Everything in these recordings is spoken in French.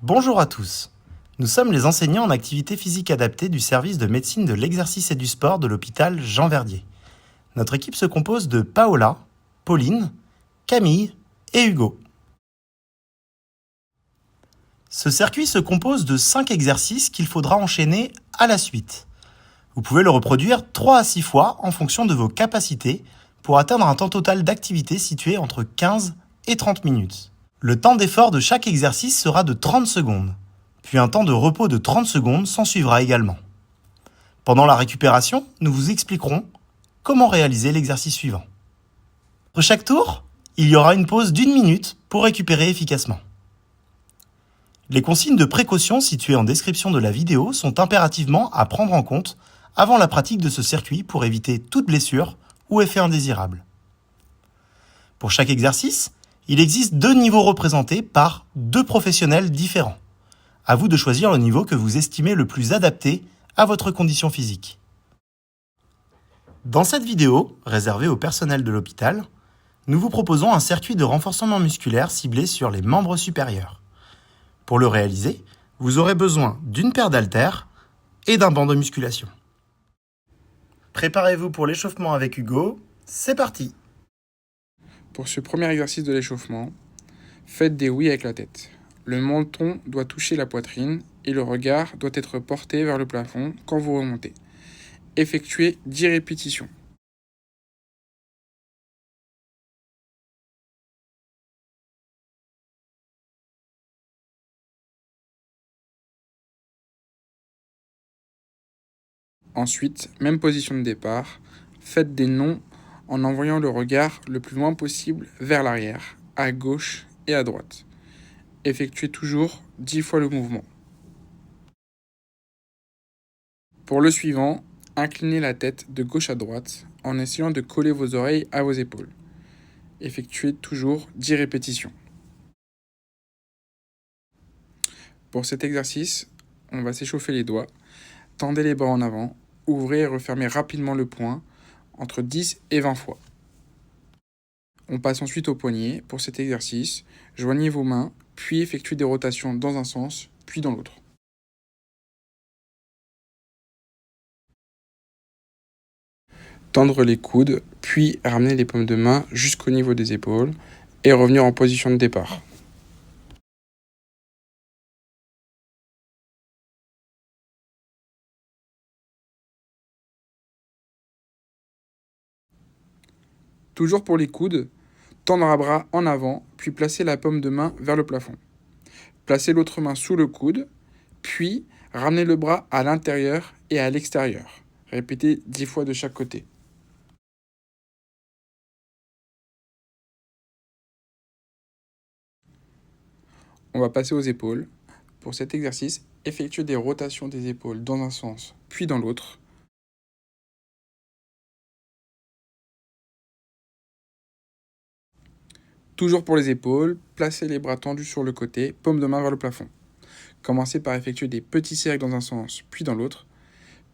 Bonjour à tous. Nous sommes les enseignants en activité physique adaptée du service de médecine de l'exercice et du sport de l'hôpital Jean Verdier. Notre équipe se compose de Paola, Pauline, Camille et Hugo. Ce circuit se compose de 5 exercices qu'il faudra enchaîner à la suite. Vous pouvez le reproduire 3 à 6 fois en fonction de vos capacités pour atteindre un temps total d'activité situé entre 15 et 30 minutes. Le temps d'effort de chaque exercice sera de 30 secondes, puis un temps de repos de 30 secondes s'ensuivra également. Pendant la récupération, nous vous expliquerons comment réaliser l'exercice suivant. Pour chaque tour, il y aura une pause d'1 minute pour récupérer efficacement. Les consignes de précaution situées en description de la vidéo sont impérativement à prendre en compte avant la pratique de ce circuit pour éviter toute blessure ou effet indésirable. Pour chaque exercice, il existe 2 niveaux représentés par 2 professionnels différents. À vous de choisir le niveau que vous estimez le plus adapté à votre condition physique. Dans cette vidéo, réservée au personnel de l'hôpital, nous vous proposons un circuit de renforcement musculaire ciblé sur les membres supérieurs. Pour le réaliser, vous aurez besoin d'une paire d'haltères et d'un banc de musculation. Préparez-vous pour l'échauffement avec Hugo, c'est parti! Pour ce premier exercice de l'échauffement, faites des oui avec la tête. Le menton doit toucher la poitrine et le regard doit être porté vers le plafond quand vous remontez. Effectuez 10 répétitions. Ensuite, même position de départ, faites des nons en envoyant le regard le plus loin possible vers l'arrière, à gauche et à droite. Effectuez toujours 10 fois le mouvement. Pour le suivant, inclinez la tête de gauche à droite en essayant de coller vos oreilles à vos épaules. Effectuez toujours 10 répétitions. Pour cet exercice, on va s'échauffer les doigts, tendez les bras en avant, ouvrez et refermez rapidement le poing entre 10 et 20 fois. On passe ensuite au poignet. Pour cet exercice, joignez vos mains, puis effectuez des rotations dans un sens, puis dans l'autre. Tendre les coudes, puis ramener les paumes de main jusqu'au niveau des épaules et revenir en position de départ. Toujours pour les coudes, tendre un bras en avant, puis placer la paume de main vers le plafond. Placez l'autre main sous le coude, puis ramenez le bras à l'intérieur et à l'extérieur. Répétez 10 fois de chaque côté. On va passer aux épaules. Pour cet exercice, effectuez des rotations des épaules dans un sens, puis dans l'autre. Toujours pour les épaules, placez les bras tendus sur le côté, paume de main vers le plafond. Commencez par effectuer des petits cercles dans un sens, puis dans l'autre,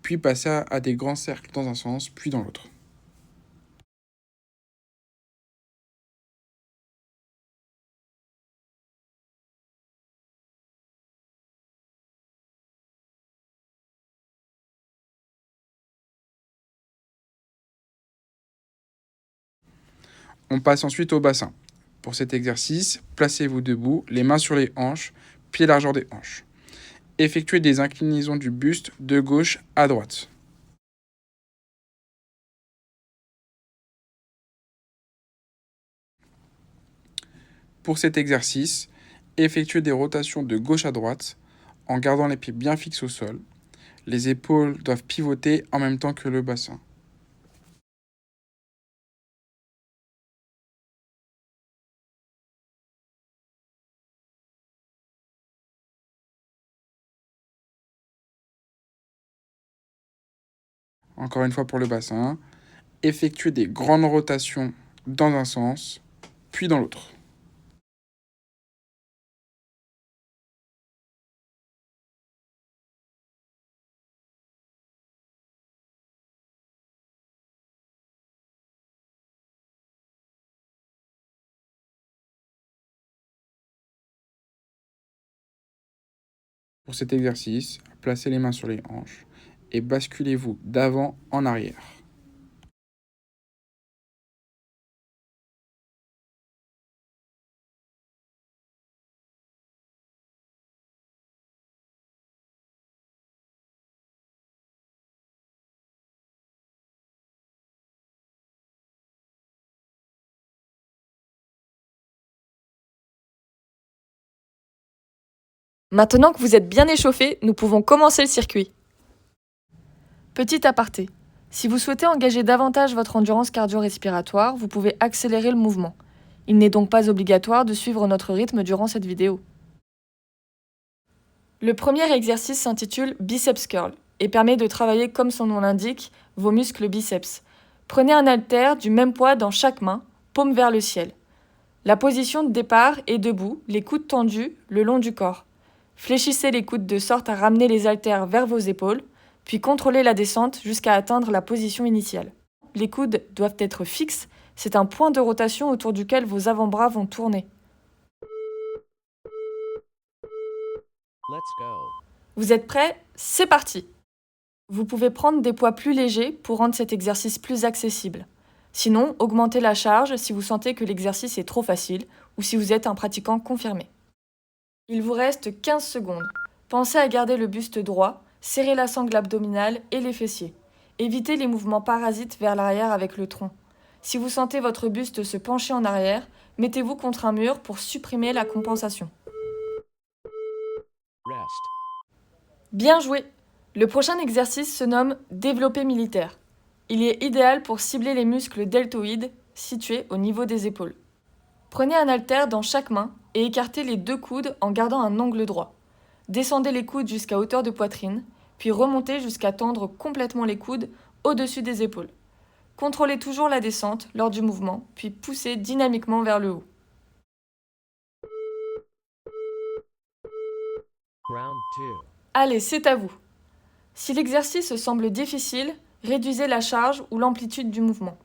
puis passez à des grands cercles dans un sens, puis dans l'autre. On passe ensuite au bassin. Pour cet exercice, placez-vous debout, les mains sur les hanches, pieds largeur des hanches. Effectuez des inclinaisons du buste de gauche à droite. Pour cet exercice, effectuez des rotations de gauche à droite en gardant les pieds bien fixes au sol. Les épaules doivent pivoter en même temps que le bassin. Encore une fois pour le bassin, effectuez des grandes rotations dans un sens, puis dans l'autre. Pour cet exercice, placez les mains sur les hanches et basculez-vous d'avant en arrière. Maintenant que vous êtes bien échauffé, nous pouvons commencer le circuit. Petit aparté. Si vous souhaitez engager davantage votre endurance cardio-respiratoire, vous pouvez accélérer le mouvement. Il n'est donc pas obligatoire de suivre notre rythme durant cette vidéo. Le premier exercice s'intitule Biceps Curl et permet de travailler, comme son nom l'indique, vos muscles biceps. Prenez un haltère du même poids dans chaque main, paume vers le ciel. La position de départ est debout, les coudes tendus le long du corps. Fléchissez les coudes de sorte à ramener les haltères vers vos épaules, puis contrôlez la descente jusqu'à atteindre la position initiale. Les coudes doivent être fixes, c'est un point de rotation autour duquel vos avant-bras vont tourner. Vous êtes prêts? C'est parti! Vous pouvez prendre des poids plus légers pour rendre cet exercice plus accessible. Sinon, augmentez la charge si vous sentez que l'exercice est trop facile ou si vous êtes un pratiquant confirmé. Il vous reste 15 secondes. Pensez à garder le buste droit, serrez la sangle abdominale et les fessiers. Évitez les mouvements parasites vers l'arrière avec le tronc. Si vous sentez votre buste se pencher en arrière, mettez-vous contre un mur pour supprimer la compensation. Bien joué! Le prochain exercice se nomme développé militaire. Il est idéal pour cibler les muscles deltoïdes situés au niveau des épaules. Prenez un haltère dans chaque main et écartez les deux coudes en gardant un angle droit. Descendez les coudes jusqu'à hauteur de poitrine, puis remontez jusqu'à tendre complètement les coudes au-dessus des épaules. Contrôlez toujours la descente lors du mouvement, puis poussez dynamiquement vers le haut. Allez, c'est à vous. Si l'exercice semble difficile, réduisez la charge ou l'amplitude du mouvement.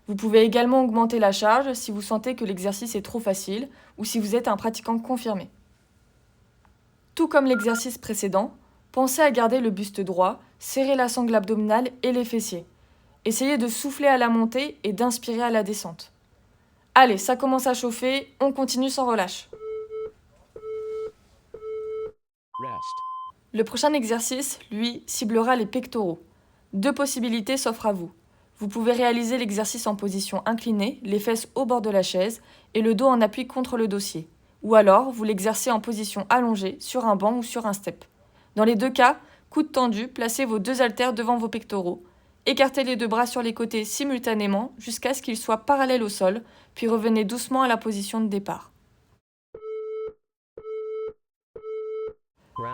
Vous pouvez également augmenter la charge si vous sentez que l'exercice est trop facile ou si vous êtes un pratiquant confirmé. Tout comme l'exercice précédent, pensez à garder le buste droit, serrer la sangle abdominale et les fessiers. Essayez de souffler à la montée et d'inspirer à la descente. Allez, ça commence à chauffer, on continue sans relâche. Le prochain exercice, lui, ciblera les pectoraux. Deux possibilités s'offrent à vous. Vous pouvez réaliser l'exercice en position inclinée, les fesses au bord de la chaise et le dos en appui contre le dossier. Ou alors, vous l'exercez en position allongée, sur un banc ou sur un step. Dans les deux cas, coudes tendus, placez vos deux haltères devant vos pectoraux. Écartez les deux bras sur les côtés simultanément jusqu'à ce qu'ils soient parallèles au sol, puis revenez doucement à la position de départ.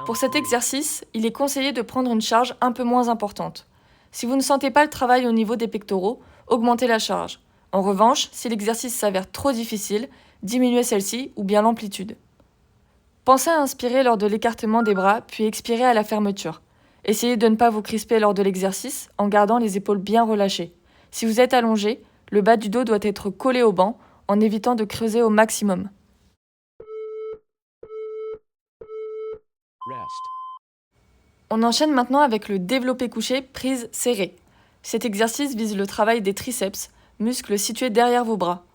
Pour cet exercice, il est conseillé de prendre une charge un peu moins importante. Si vous ne sentez pas le travail au niveau des pectoraux, augmentez la charge. En revanche, si l'exercice s'avère trop difficile, diminuez celle-ci ou bien l'amplitude. Pensez à inspirer lors de l'écartement des bras, puis expirer à la fermeture. Essayez de ne pas vous crisper lors de l'exercice en gardant les épaules bien relâchées. Si vous êtes allongé, le bas du dos doit être collé au banc en évitant de creuser au maximum. On enchaîne maintenant avec le développé couché prise serrée. Cet exercice vise le travail des triceps, muscles situés derrière vos bras.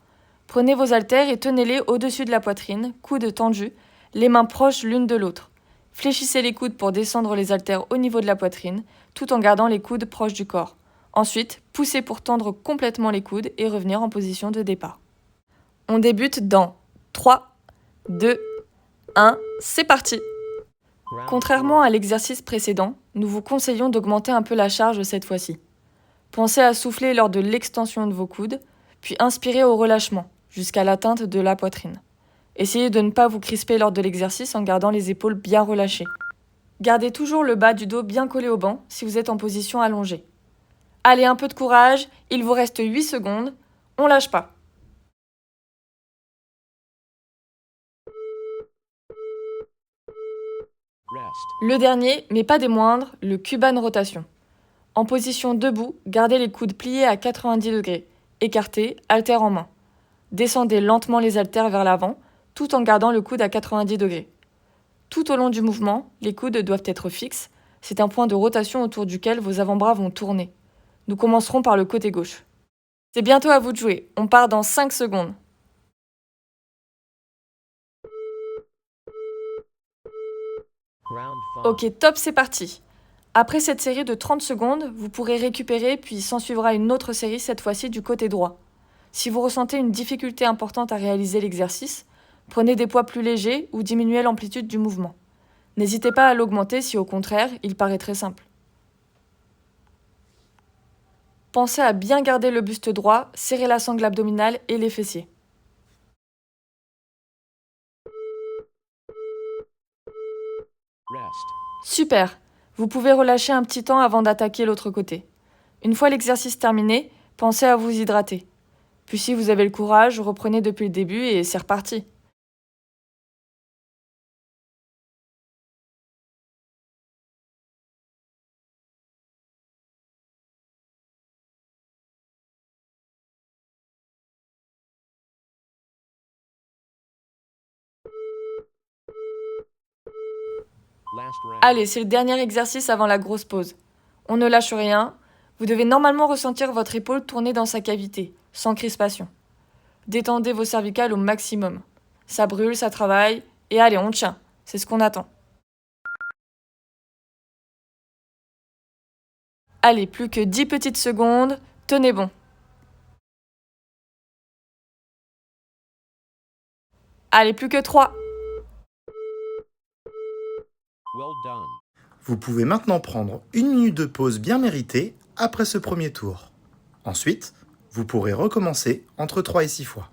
Prenez vos haltères et tenez-les au-dessus de la poitrine, coudes tendus, les mains proches l'une de l'autre. Fléchissez les coudes pour descendre les haltères au niveau de la poitrine, tout en gardant les coudes proches du corps. Ensuite, poussez pour tendre complètement les coudes et revenir en position de départ. On débute dans 3, 2, 1, c'est parti! Contrairement à l'exercice précédent, nous vous conseillons d'augmenter un peu la charge cette fois-ci. Pensez à souffler lors de l'extension de vos coudes, puis inspirez au relâchement, jusqu'à l'atteinte de la poitrine. Essayez de ne pas vous crisper lors de l'exercice en gardant les épaules bien relâchées. Gardez toujours le bas du dos bien collé au banc si vous êtes en position allongée. Allez, un peu de courage, il vous reste 8 secondes, on lâche pas. Le dernier, mais pas des moindres, le Cuban rotation. En position debout, gardez les coudes pliés à 90 degrés, écartés, haltères en main. Descendez lentement les haltères vers l'avant, tout en gardant le coude à 90 degrés. Tout au long du mouvement, les coudes doivent être fixes. C'est un point de rotation autour duquel vos avant-bras vont tourner. Nous commencerons par le côté gauche. C'est bientôt à vous de jouer. On part dans 5 secondes. Ok, top, c'est parti. Après cette série de 30 secondes, vous pourrez récupérer puis s'en suivra une autre série, cette fois-ci du côté droit. Si vous ressentez une difficulté importante à réaliser l'exercice, prenez des poids plus légers ou diminuez l'amplitude du mouvement. N'hésitez pas à l'augmenter si au contraire, il paraît très simple. Pensez à bien garder le buste droit, serrer la sangle abdominale et les fessiers. Super! Vous pouvez relâcher un petit temps avant d'attaquer l'autre côté. Une fois l'exercice terminé, pensez à vous hydrater. Puis si vous avez le courage, reprenez depuis le début et c'est reparti. Allez, c'est le dernier exercice avant la grosse pause. On ne lâche rien. Vous devez normalement ressentir votre épaule tourner dans sa cavité, sans crispation. Détendez vos cervicales au maximum. Ça brûle, ça travaille. Et allez, on tient. C'est ce qu'on attend. Allez, plus que 10 petites secondes. Tenez bon. Allez, plus que 3. Vous pouvez maintenant prendre une minute de pause bien méritée après ce premier tour. Ensuite, vous pourrez recommencer entre 3 et 6 fois.